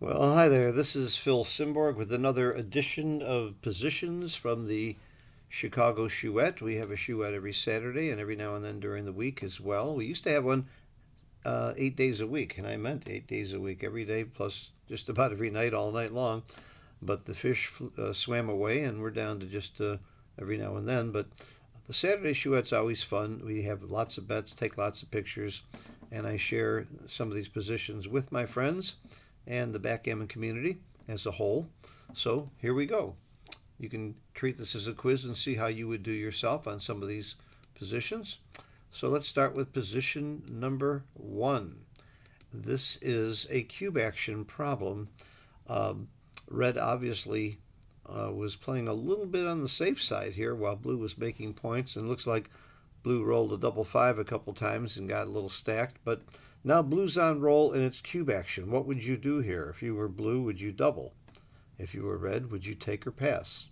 Well, hi there. This is Phil Simborg with another edition of Positions from the Chicago Chouette. We have a Chouette every Saturday and every now and then during the week as well. We used to have one 8 days a week, and I meant 8 days a week, every day plus just about every night, all night long. But the fish swam away, and we're down to just every now and then. But the Saturday Chouette's always fun. We have lots of bets, take lots of pictures, and I share some of these positions with my friends and the backgammon community as a whole. So here we go. You can treat this as a quiz and see how you would do yourself on some of these positions. So let's start with position number one. This is a cube action problem. Red obviously was playing a little bit on the safe side here while blue was making points, and looks like blue rolled a double five a couple times and got a little stacked, but now blue's on roll and it's cube action. What would you do here? If you were blue, would you double? If you were red, would you take or pass?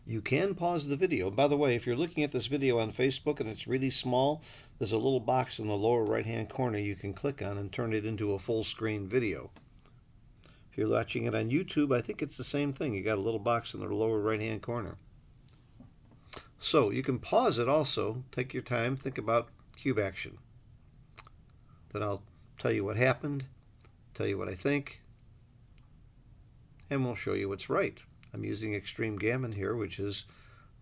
You can pause the video. By the way, if you're looking at this video on Facebook and it's really small, there's a little box in the lower right-hand corner you can click on and turn it into a full screen video. If you're watching it on YouTube, I think it's the same thing. You got a little box in the lower right-hand corner. So you can pause it also, take your time, think about cube action. Then I'll tell you what happened, tell you what I think, and we'll show you what's right. I'm using extreme gammon here, which is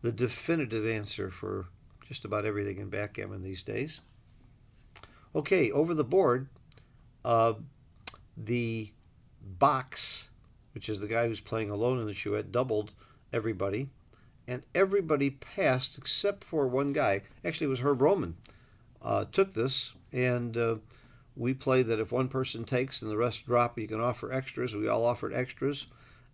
the definitive answer for just about everything in backgammon these days. Okay, over the board, the box, which is the guy who's playing alone in the chouette, doubled everybody, and everybody passed except for one guy. Actually, it was Herb Roman. Took this, and we play that if one person takes and the rest drop, you can offer extras. We all offered extras,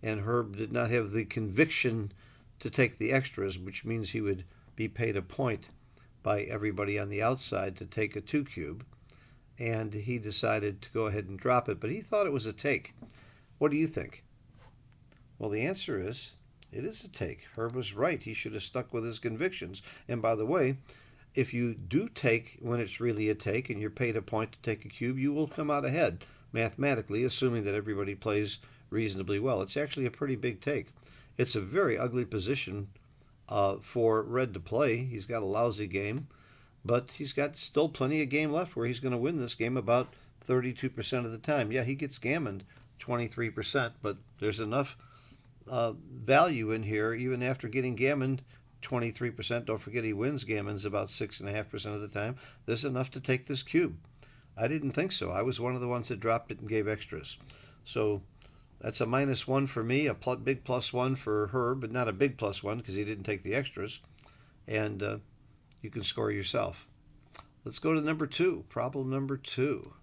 and Herb did not have the conviction to take the extras, which means he would be paid a point by everybody on the outside to take a 2 cube, and he decided to go ahead and drop it, but he thought it was a take. What do you think? Well, the answer is it is a take. Herb was right. He should have stuck with his convictions. And by the way, if you do take when it's really a take and you're paid a point to take a cube, you will come out ahead mathematically, assuming that everybody plays reasonably well. It's actually a pretty big take. It's a very ugly position for red to play. He's got a lousy game, but he's got still plenty of game left where he's going to win this game about 32% of the time. Yeah, he gets gammoned 23%, but there's enough value in here even after getting gammoned 23%. Don't forget he wins gammons about 6.5% of the time. There's enough to take this cube. I didn't think so. I was one of the ones that dropped it and gave extras. So that's a -1 for me, a big +1 for Herb, but not a big +1 because he didn't take the extras. And you can score yourself. Let's go to number 2, problem number 2.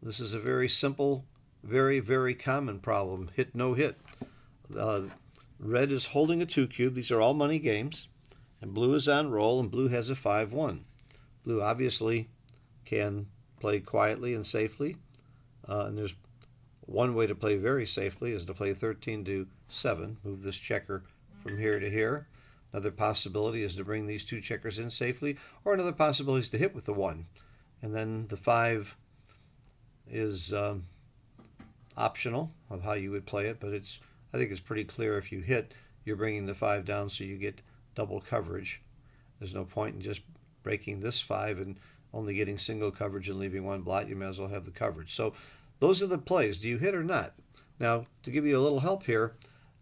This is a very simple, very, very common problem. Hit, no hit. Red is holding a 2 cube. These are all money games. And blue is on roll, and blue has a 5-1. Blue obviously can play quietly and safely. And there's one way to play very safely is to play 13-7. Move this checker from here to here. Another possibility is to bring these 2 checkers in safely. Or another possibility is to hit with the 1. And then the 5 is optional of how you would play it, but I think it's pretty clear if you hit, you're bringing the 5 down so you get double coverage. There's no point in just breaking this 5 and only getting single coverage and leaving 1 blot. You may as well have the coverage. So those are the plays. Do you hit or not? Now, to give you a little help here,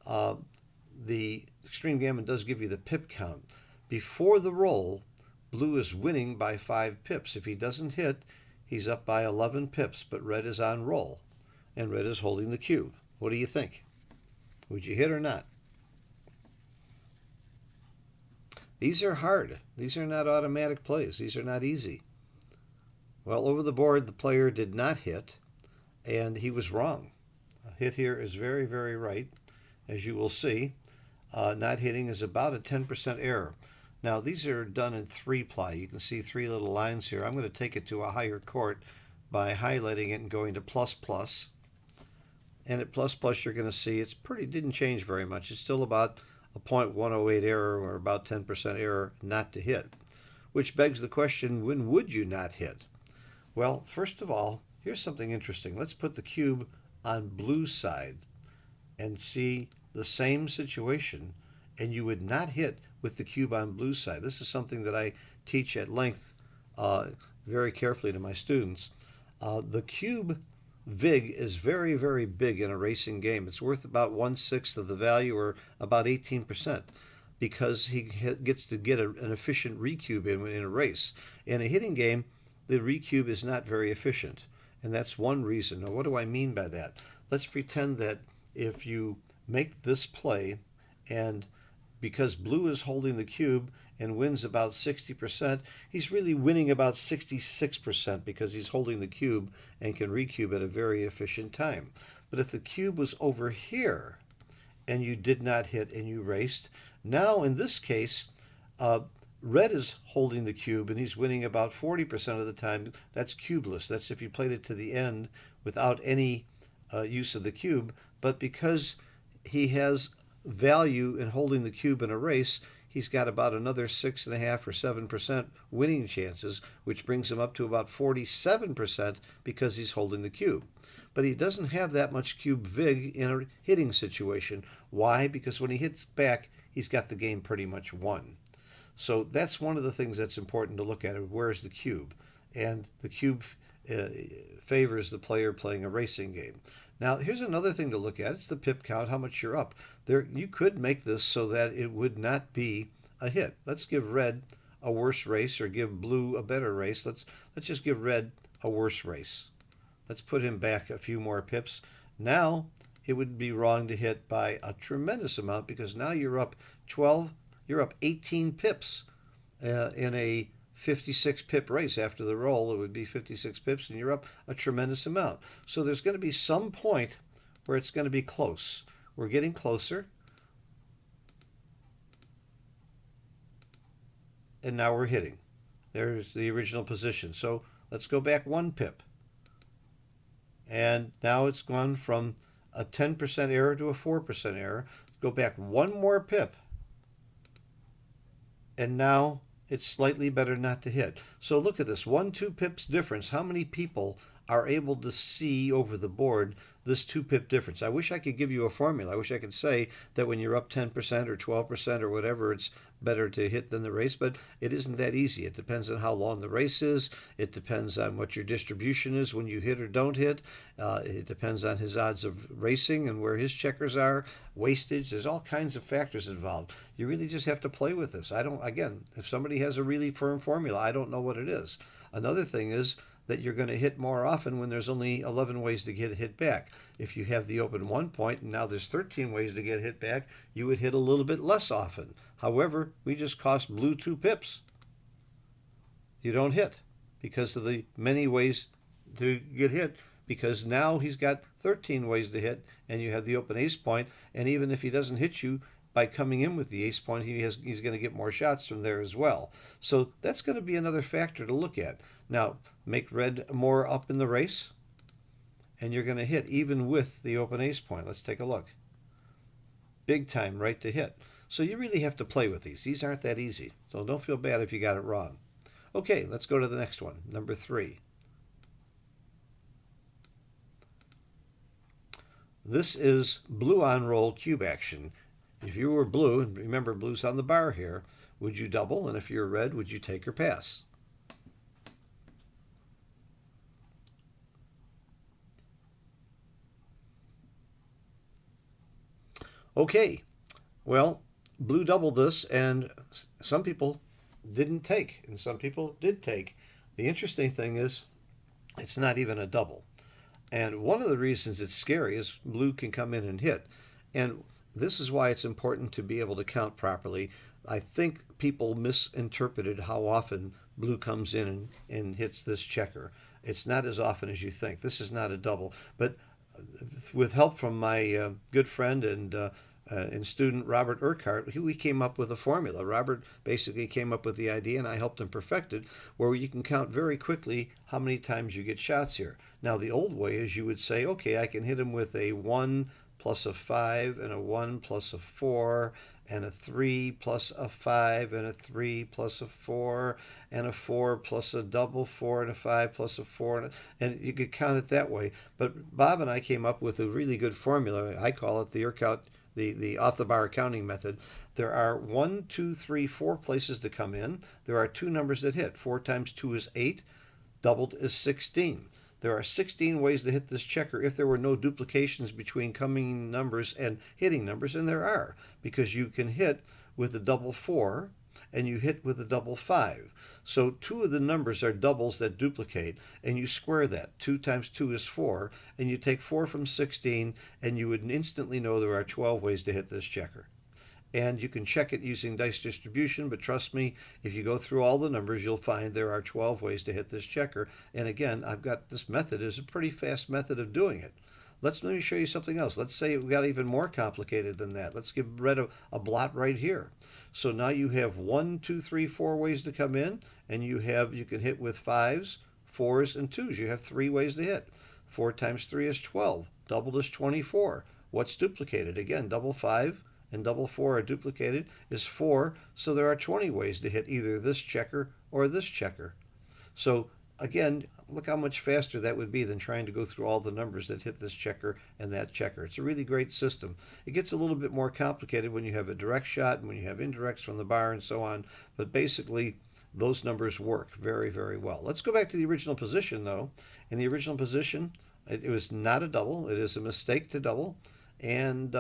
the extreme gammon does give you the pip count. Before the roll, blue is winning by 5 pips. If he doesn't hit, he's up by 11 pips, but red is on roll, and red is holding the cube. What do you think? Would you hit or not? These are hard. These are not automatic plays. These are not easy. Well, over the board, the player did not hit, and he was wrong. A hit here is very, very right, as you will see. Not hitting is about a 10% error. Now, these are done in 3-ply. You can see 3 little lines here. I'm going to take it to a higher court by highlighting it and going to ++. And at ++, you're going to see didn't change very much. It's still about a 0.108 error, or about 10% error not to hit. Which begs the question, when would you not hit? Well, first of all, Here's something interesting. Let's put the cube on blue side and see the same situation, and you would not hit with the cube on blue side. This is something that I teach at length uh, very carefully to my students. The cube VIG is very, very big in a racing game. It's worth about 1/6 of the value, or about 18%, because he gets to get an efficient recube in a race. In a hitting game, the recube is not very efficient, and that's one reason. Now, what do I mean by that? Let's pretend that if you make this play, and because blue is holding the cube and wins about 60%, he's really winning about 66% because he's holding the cube and can recube at a very efficient time. But if the cube was over here and you did not hit and you raced, now in this case, red is holding the cube and he's winning about 40% of the time. That's cubeless. That's if you played it to the end without any use of the cube. But because he has value in holding the cube in a race, he's got about another 6.5 or 7% winning chances, which brings him up to about 47% because he's holding the cube. But he doesn't have that much cube VIG in a hitting situation. Why? Because when he hits back, he's got the game pretty much won. So that's one of the things that's important to look at. Where's the cube? And the cube favors the player playing a racing game. Now, here's another thing to look at. It's the pip count, how much you're up. There, you could make this so that it would not be a hit. Let's give red a worse race, or give blue a better race. Let's just give red a worse race. Let's put him back a few more pips. Now, it would be wrong to hit by a tremendous amount, because now you're up 12, you're up 18 pips in a 56 pip race. After the roll, it would be 56 pips, and you're up a tremendous amount. So there's going to be some point where it's going to be close. We're getting closer. And now we're hitting. There's the original position. So let's go back 1 pip. And now it's gone from a 10% error to a 4% error. Go back 1 more pip. And now it's slightly better not to hit. So look at this, 1-2 pips difference. How many people are able to see over the board this 2 pip difference? I wish I could give you a formula. I wish I could say that when you're up 10% or 12% or whatever, it's better to hit than the race, but it isn't that easy. It depends on how long the race is. It depends on what your distribution is when you hit or don't hit. It depends on his odds of racing and where his checkers are, wastage. There's all kinds of factors involved. You really just have to play with this. Again, if somebody has a really firm formula, I don't know what it is. Another thing is that you're going to hit more often when there's only 11 ways to get hit back. If you have the open 1 point and now there's 13 ways to get hit back, you would hit a little bit less often. However, we just cost blue 2 pips. You don't hit because of the many ways to get hit, because now he's got 13 ways to hit and you have the open ace point, and even if he doesn't hit you by coming in with the ace point, he's going to get more shots from there as well. So that's going to be another factor to look at. Now, make red more up in the race, and you're going to hit even with the open ace point. Let's take a look. Big time right to hit. So you really have to play with these. These aren't that easy. So don't feel bad if you got it wrong. Okay, let's go to the next one, number 3. This is blue on roll cube action. If you were blue, and remember blue's on the bar here, would you double? And if you're red, would you take or pass? Okay, well, blue doubled this, and some people didn't take, and some people did take. The interesting thing is, it's not even a double. And one of the reasons it's scary is blue can come in and hit. And this is why it's important to be able to count properly. I think people misinterpreted how often blue comes in and hits this checker. It's not as often as you think. This is not a double. But with help from my good friend and student Robert Urquhart, we came up with a formula. Robert basically came up with the idea, and I helped him perfect it, where you can count very quickly how many times you get shots here. Now, the old way is you would say, okay, I can hit him with a 1 plus a 5 and a 1 plus a 4 and a 3 plus a 5 and a 3 plus a 4 and a 4 plus a double 4 and a 5 plus a 4 and you could count it that way. But Bob and I came up with a really good formula. I call it the Urquhart, the off the bar counting method. There are 1, 2, 3, 4 places to come in. There are two numbers that hit. 4 times 2 is 8. Doubled is 16. There are 16 ways to hit this checker if there were no duplications between coming numbers and hitting numbers, and there are, because you can hit with the double 4 and you hit with the double 5. So two of the numbers are doubles that duplicate, and you square that. 2 times 2 is 4, and you take 4 from 16, and you would instantly know there are 12 ways to hit this checker. And you can check it using dice distribution, but trust me, if you go through all the numbers, you'll find there are 12 ways to hit this checker. And again, I've got this method is a pretty fast method of doing it. Let me show you something else. Let's say we got even more complicated than that. Let's give Red a blot right here. So now you have 1, 2, 3, 4 ways to come in, and you can hit with 5s, 4s, and 2s. You have 3 ways to hit. 4 times 3 is 12. Doubled is 24. What's duplicated? Again, double 5 and double 4 are duplicated is 4, so there are 20 ways to hit either this checker or this checker. So again, look how much faster that would be than trying to go through all the numbers that hit this checker and that checker. It's a really great system. It gets a little bit more complicated when you have a direct shot and when you have indirects from the bar and so on, but basically those numbers work very, very well. Let's go back to the original position though. In the original position, it was not a double. It is a mistake to double, and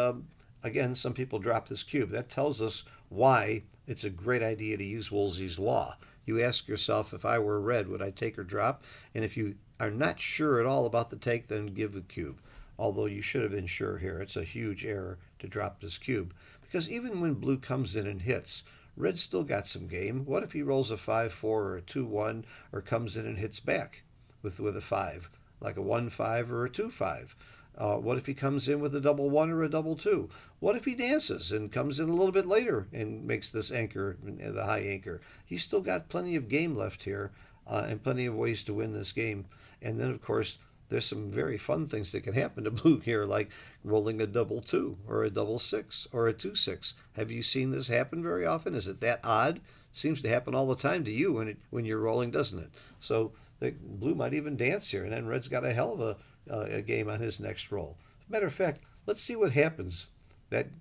again, some people drop this cube. That tells us why it's a great idea to use Woolsey's Law. You ask yourself, if I were Red, would I take or drop? And if you are not sure at all about the take, then give the cube. Although you should have been sure here. It's a huge error to drop this cube. Because even when Blue comes in and hits, Red still got some game. What if he rolls a 5-4 or a 2-1 or comes in and hits back with a 5, like a 1-5 or a 2-5? What if he comes in with a double 1 or a double 2? What if he dances and comes in a little bit later and makes this anchor, the high anchor? He's still got plenty of game left here and plenty of ways to win this game. And then, of course, there's some very fun things that can happen to Blue here, like rolling a double 2 or a double 6 or a 2-6. Have you seen this happen very often? Is it that odd? It seems to happen all the time to you when you're rolling, doesn't it? So Blue might even dance here, and then Red's got a hell of a game on his next roll. Matter of fact, let's see what happens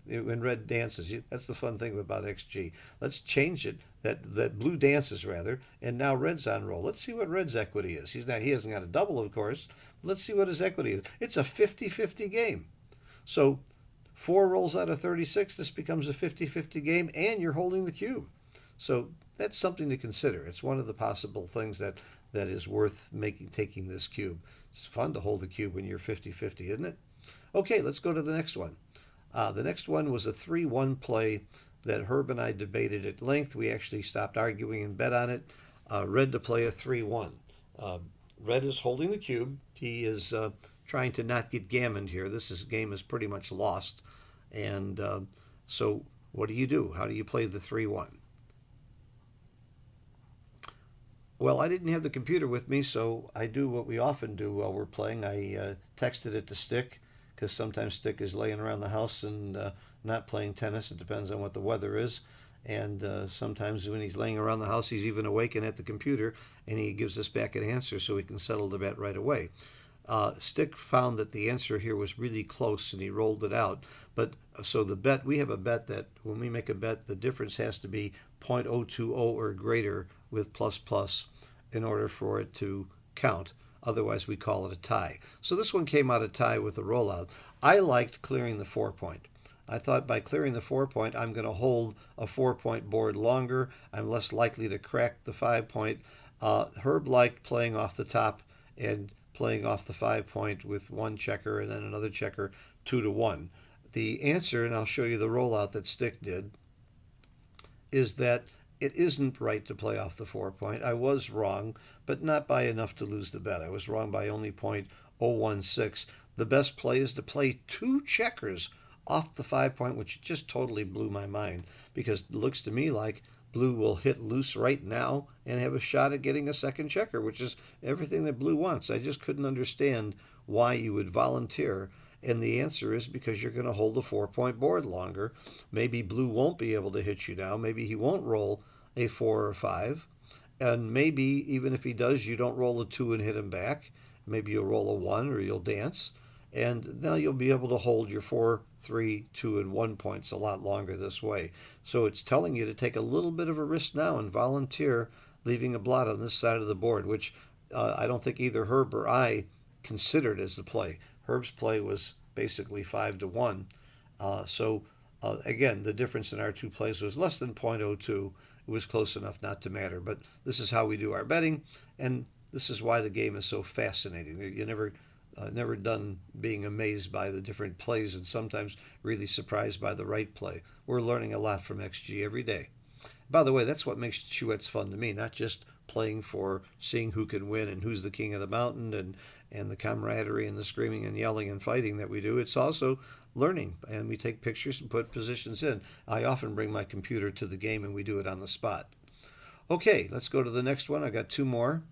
when Red dances. That's the fun thing about XG. Let's change it that Blue dances rather, and now Red's on roll. Let's see what Red's equity is. He hasn't got a double, of course. Let's see what his equity is. It's a 50-50 game. So 4 rolls out of 36. This becomes a 50-50 game, and you're holding the cube. So that's something to consider. It's one of the possible things that is worth taking this cube. It's fun to hold the cube when you're 50-50, isn't it? Okay, let's go to the next one. The next one was a 3-1 play that Herb and I debated at length. We actually stopped arguing and bet on it. Red to play a 3-1. Red is holding the cube. He is trying to not get gammoned here. This game is pretty much lost. And so what do? How do you play the 3-1? Well, I didn't have the computer with me, so I do what we often do while we're playing. I texted it to Stick, because sometimes Stick is laying around the house and not playing tennis. It depends on what the weather is. And sometimes when he's laying around the house, he's even awake and at the computer, and he gives us back an answer so we can settle the bet right away. Stick found that the answer here was really close, and he rolled it out. But so the bet, we have a bet that when we make a bet, the difference has to be 0.020 or greater with plus in order for it to count. Otherwise, we call it a tie. So this one came out a tie with a rollout. I liked clearing the 4-point. I thought by clearing the 4-point, I'm going to hold a 4-point board longer. I'm less likely to crack the 5-point. Herb liked playing off the top and playing off the 5-point with one checker and then another checker 2-1. The answer, and I'll show you the rollout that Stick did, is that it isn't right to play off the 4-point. I was wrong, but not by enough to lose the bet. I was wrong by only 0.016. The best play is to play 2 checkers off the 5-point, which just totally blew my mind, because it looks to me like Blue will hit loose right now and have a shot at getting a second checker, which is everything that Blue wants. I just couldn't understand why you would volunteer And the answer is because you're going to hold the 4-point board longer. Maybe blue won't be able to hit you now. Maybe he won't roll a 4 or 5. And maybe even if he does, you don't roll a 2 and hit him back. Maybe you'll roll a 1 or you'll dance. And now you'll be able to hold your 4, 3, 2, and 1 points a lot longer this way. So it's telling you to take a little bit of a risk now and volunteer leaving a blot on this side of the board, which I don't think either Herb or I considered as the play. Herb's play was basically 5 to 1. Again, the difference in our two plays was less than .02. It was close enough not to matter. But this is how we do our betting, and this is why the game is so fascinating. You never done being amazed by the different plays and sometimes really surprised by the right play. We're learning a lot from XG every day. By the way, that's what makes Chouettes fun to me, not just playing for seeing who can win and who's the king of the mountain and the camaraderie and the screaming and yelling and fighting that we do. It's also learning, and we take pictures and put positions in. I often bring my computer to the game and we do it on the spot. Okay, let's go to the next one. I got two more.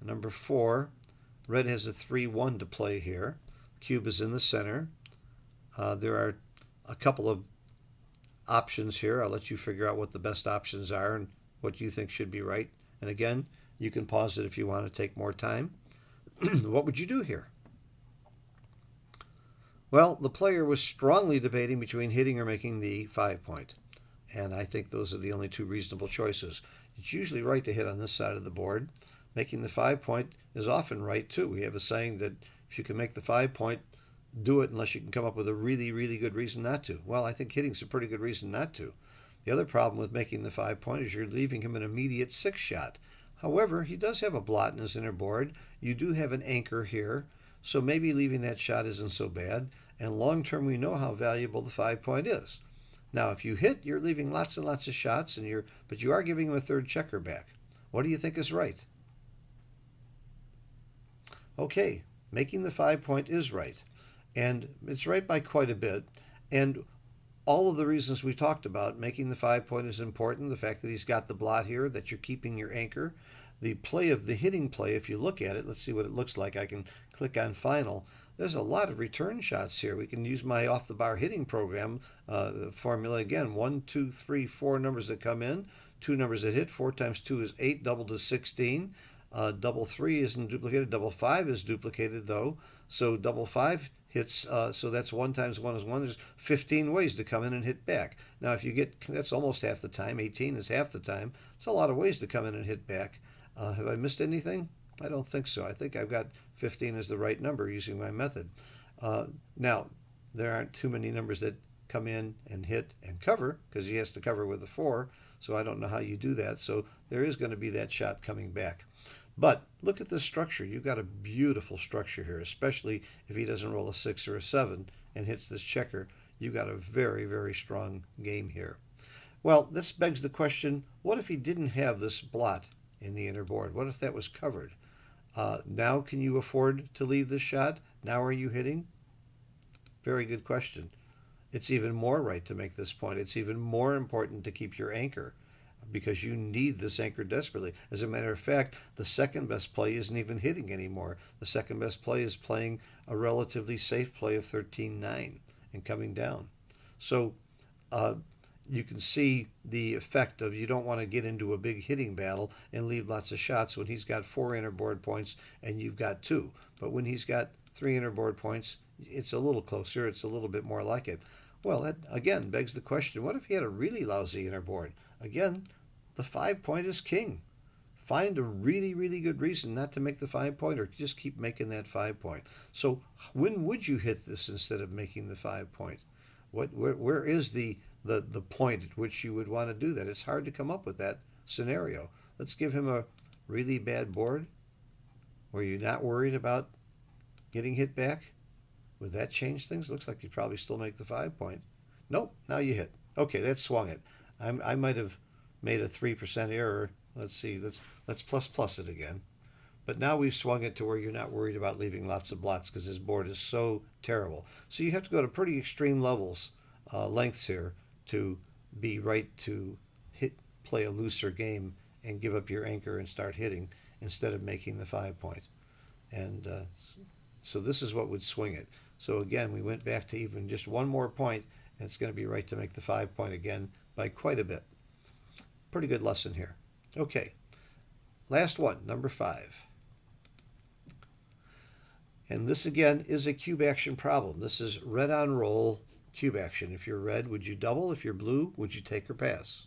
Number 4, red has a 3-1 to play here. Cube is in the center. There are a couple of options here. I'll let you figure out what the best options are and what you think should be right. And again, you can pause it if you want to take more time. What would you do here? Well, the player was strongly debating between hitting or making the 5-point. And I think those are the only two reasonable choices. It's usually right to hit on this side of the board. Making the 5-point is often right too. We have a saying that if you can make the 5-point, do it unless you can come up with a really, really good reason not to. Well, I think hitting's a pretty good reason not to. The other problem with making the 5-point is you're leaving him an immediate 6 shot. However, he does have a blot in his inner board. You do have an anchor here, so maybe leaving that shot isn't so bad. And long term, we know how valuable the 5-point is. Now, if you hit, you're leaving lots and lots of shots, but you are giving him a third checker back. What do you think is right? Okay, making the 5-point is right. And it's right by quite a bit. And all of the reasons we talked about, making the 5-point is important. The fact that he's got the blot here, that you're keeping your anchor. The play of the hitting play, if you look at it, let's see what it looks like. I can click on final. There's a lot of return shots here. We can use my off-the-bar hitting program formula again. 1, 2, 3, 4 numbers that come in, 2 numbers that hit. 4 times 2 is 8, doubled is 16. Double 3 isn't duplicated. Double 5 is duplicated, though. So double 5 hits, so that's 1 times 1 is 1. There's 15 ways to come in and hit back. Now, if you get, that's almost half the time. 18 is half the time. It's a lot of ways to come in and hit back. Have I missed anything? I don't think so. I think I've got 15 as the right number using my method. Now, there aren't too many numbers that come in and hit and cover because he has to cover with a 4. So I don't know how you do that. So there is going to be that shot coming back. But look at this structure. You've got a beautiful structure here, especially if he doesn't roll a 6 or a 7 and hits this checker. You've got a very, very strong game here. Well, this begs the question, what if he didn't have this blot in the inner board? What if that was covered? Now can you afford to leave this shot? Now are you hitting? Very good question. It's even more right to make this point. It's even more important to keep your anchor because you need this anchor desperately. As a matter of fact, the second best play isn't even hitting anymore. The second best play is playing a relatively safe play of 13-9 and coming down. So you can see the effect of you don't want to get into a big hitting battle and leave lots of shots when he's got 4 inner board points and you've got 2. But when he's got 3 inner board points, it's a little closer. It's a little bit more like it. Well, that again begs the question, what if he had a really lousy inner board? Again, the 5-point is king. Find a really, really good reason not to make the 5-point or just keep making that 5-point. So when would you hit this instead of making the 5-point? Where is the point at which you would want to do that? It's hard to come up with that scenario. Let's give him a really bad board where you're not worried about getting hit back. Would that change things? Looks like you'd probably still make the 5-point. Nope, now you hit. Okay, that swung it. I might have made a 3% error. Let's see, let's plus it again. But now we've swung it to where you're not worried about leaving lots of blots because his board is so terrible. So you have to go to pretty extreme levels, lengths here, to be right to play a looser game and give up your anchor and start hitting instead of making the 5-point. And so this is what would swing it. So again, we went back to even just one more point, and it's going to be right to make the 5 point again by quite a bit. Pretty good lesson here. Okay, last one, number 5. And this again is a cube action problem. This is red on roll cube action. If you're red, would you double? If you're blue, would you take or pass?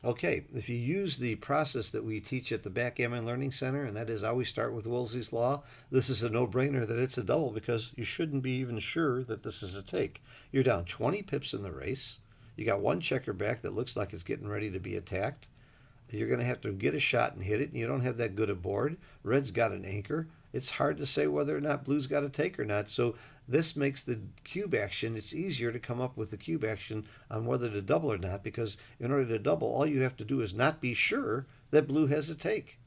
Okay, if you use the process that we teach at the Backgammon Learning Center, and that is always start with Woolsey's Law, this is a no-brainer that it's a double because you shouldn't be even sure that this is a take. You're down 20 pips in the race. You got one checker back that looks like it's getting ready to be attacked. You're going to have to get a shot and hit it, and you don't have that good a board. Red's got an anchor. It's hard to say whether or not blue's got a take or not. So this makes the cube action, it's easier to come up with the cube action on whether to double or not, because in order to double, all you have to do is not be sure that blue has a take.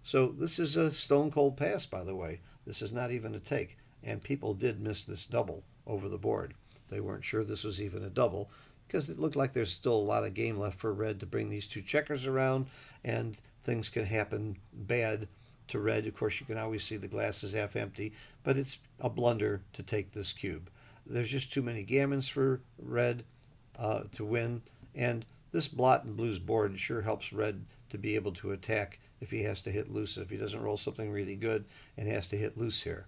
So this is a stone cold pass, by the way. This is not even a take. And people did miss this double over the board. They weren't sure this was even a double, because it looked like there's still a lot of game left for red to bring these two checkers around, and things can happen bad to red. Of course, you can always see the glass is half empty, but it's a blunder to take this cube. There's just too many gammons for red to win, and this blot in blue's board sure helps red to be able to attack if he has to hit loose, if he doesn't roll something really good and has to hit loose here.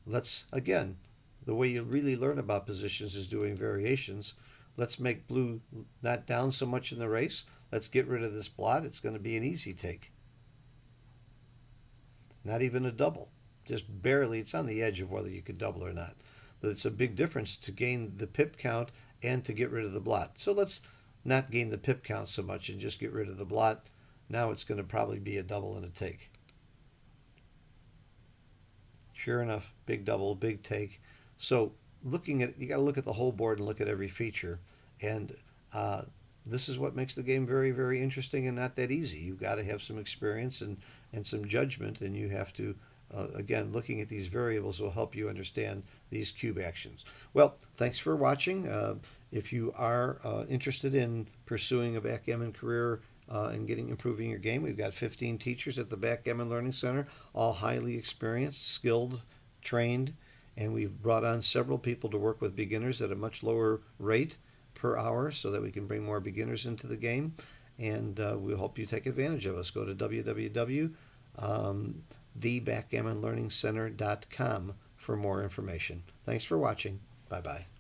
Let's, again, the way you really learn about positions is doing variations. Let's make blue not down so much in the race. Let's get rid of this blot. It's going to be an easy take. Not even a double. Just barely. It's on the edge of whether you could double or not. But it's a big difference to gain the pip count and to get rid of the blot. So let's not gain the pip count so much and just get rid of the blot. Now it's going to probably be a double and a take. Sure enough, big double, big take. So looking at, you got to look at the whole board and look at every feature, and this is what makes the game very, very interesting and not that easy. You've got to have some experience and some judgment, and you have to again, looking at these variables will help you understand these cube actions. Well, thanks for watching. If you are interested in pursuing a backgammon career and improving your game, we've got 15 teachers at the Backgammon Learning Center, all highly experienced, skilled, trained, and we've brought on several people to work with beginners at a much lower rate per hour so that we can bring more beginners into the game, and we hope you take advantage of us. Go to www.thebackgammonlearningcenter.com for more information. Thanks for watching. Bye-bye.